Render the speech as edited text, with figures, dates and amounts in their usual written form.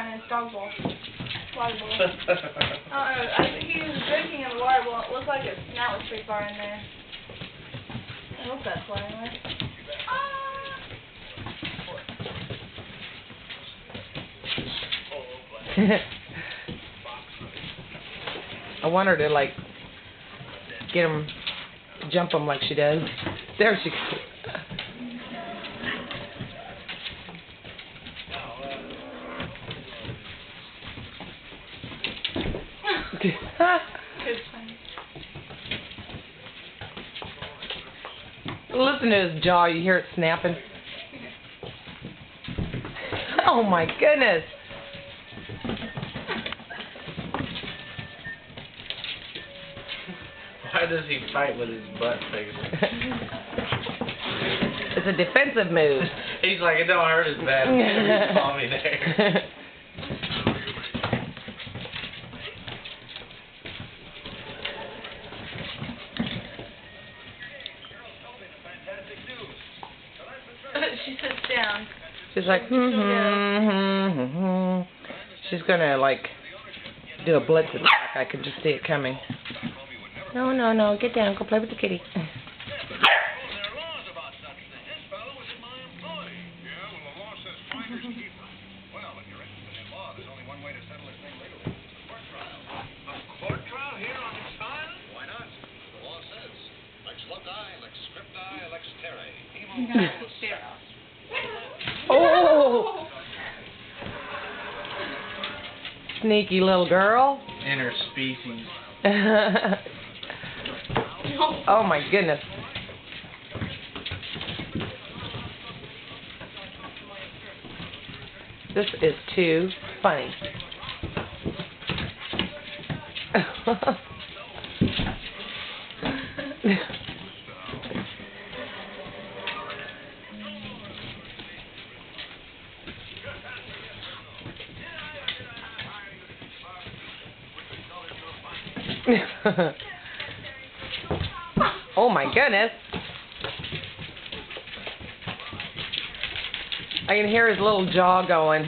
in his dog bowl. Water bowl. I think he was drinking in the water bowl. It looked like his snout was pretty far in there. I hope that's why anyway. I want her to, like, get him, jump him like she does. There she goes. Listen to his jaw. You hear it snapping. Oh my goodness. Why does he fight with his butt face? It's a defensive move. He's like, it don't hurt as bad as you saw me there. She sits down. She's like, She's gonna, like, do a blitz attack. I can just see it coming. No, no, no. Get down. Go play with the kitty. Oh! Sneaky little girl. Interspecies. Oh my goodness. This is too funny. Oh my goodness. I can hear his little jaw going.